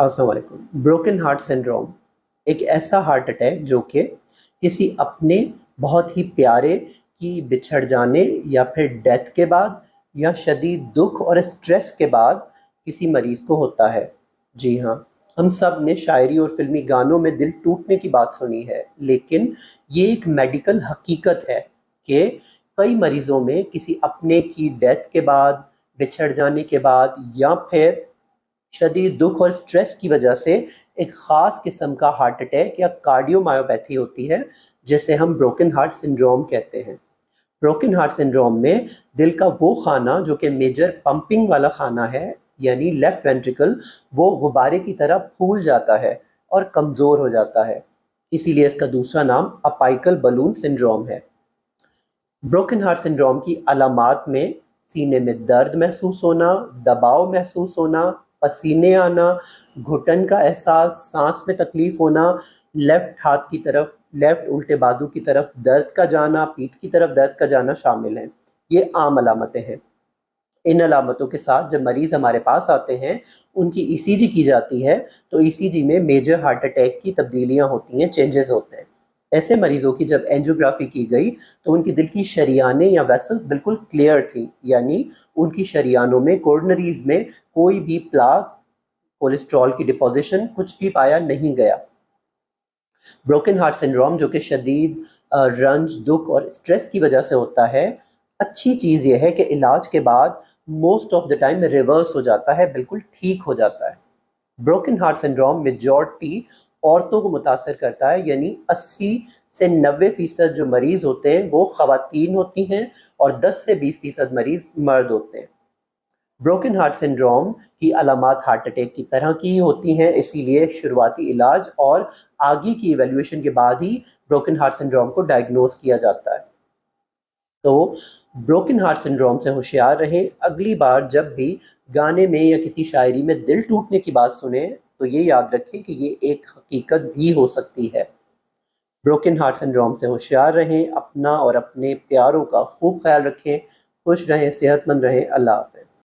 السلام علیکم۔ Broken heart syndrome ایک ایسا ہارٹ اٹیک جو کہ کسی اپنے بہت ہی پیارے کی بچھڑ جانے یا پھر ڈیتھ کے بعد یا شدید دکھ اور اسٹریس کے بعد کسی مریض کو ہوتا ہے۔ جی ہاں، ہم سب نے شاعری اور فلمی گانوں میں دل ٹوٹنے کی بات سنی ہے، لیکن یہ ایک میڈیکل حقیقت ہے کہ کئی مریضوں میں کسی اپنے کی ڈیتھ کے بعد، بچھڑ جانے کے بعد یا پھر شدید دکھ اور سٹریس کی وجہ سے ایک خاص قسم کا ہارٹ اٹیک یا کارڈیو مایوپیتھی ہوتی ہے، جسے ہم بروکن ہارٹ سنڈروم کہتے ہیں۔ بروکن ہارٹ سنڈروم میں دل کا وہ خانہ جو کہ میجر پمپنگ والا خانہ ہے، یعنی لیفٹ وینٹریکل، وہ غبارے کی طرح پھول جاتا ہے اور کمزور ہو جاتا ہے۔ اسی لیے اس کا دوسرا نام اپائیکل بلون سنڈروم ہے۔ بروکن ہارٹ سنڈروم کی علامات میں سینے میں درد محسوس ہونا، دباؤ محسوس ہونا، پسینے آنا، گھٹن کا احساس، سانس میں تکلیف ہونا، لیفٹ ہاتھ کی طرف، لیفٹ الٹے بازو کی طرف درد کا جانا، پیٹھ کی طرف درد کا جانا شامل ہیں۔ یہ عام علامتیں ہیں۔ ان علامتوں کے ساتھ جب مریض ہمارے پاس آتے ہیں، ان کی ای سی جی کی جاتی ہے تو ای سی جی میں میجر ہارٹ اٹیک کی تبدیلیاں ہوتی ہیں، چینجز ہوتے ہیں۔ ایسے مریضوں کی جب اینجیوگرافی کی گئی تو ان کی دل کی شریانیں یا ویسلز بالکل کلیئر تھیں، یعنی ان کی شریانوں میں، کورنریز میں کوئی بھی پلاک، کولیسٹرول کی ڈپوزیشن، کچھ بھی پایا نہیں گیا۔ بروکن ہارٹ سنڈروم جو کہ شدید رنج، دکھ اور اسٹریس کی وجہ سے ہوتا ہے، اچھی چیز یہ ہے کہ علاج کے بعد most of the time reverse ہو جاتا ہے، بالکل ٹھیک ہو جاتا ہے۔ بروکن ہارٹ سنڈروم میجورٹی عورتوں کو متاثر کرتا ہے، یعنی 80 سے 90% جو مریض ہوتے ہیں وہ خواتین ہوتی ہیں اور 10 سے 20% مریض مرد ہوتے ہیں۔ بروکن ہارٹ سنڈروم کی علامات ہارٹ اٹیک کی طرح کی ہی ہوتی ہیں، اسی لیے شروعاتی علاج اور آگے کی ایویلیویشن کے بعد ہی بروکن ہارٹ سنڈروم کو ڈائگنوز کیا جاتا ہے۔ تو بروکن ہارٹ سنڈروم سے ہوشیار رہیں۔ اگلی بار جب بھی گانے میں یا کسی شاعری میں دل ٹوٹنے کی بات سنیں تو یہ یاد رکھیں کہ یہ ایک حقیقت بھی ہو سکتی ہے۔ بروکن ہارٹ سنڈروم سے ہوشیار رہیں، اپنا اور اپنے پیاروں کا خوب خیال رکھیں، خوش رہیں، صحت مند رہیں۔ اللہ حافظ۔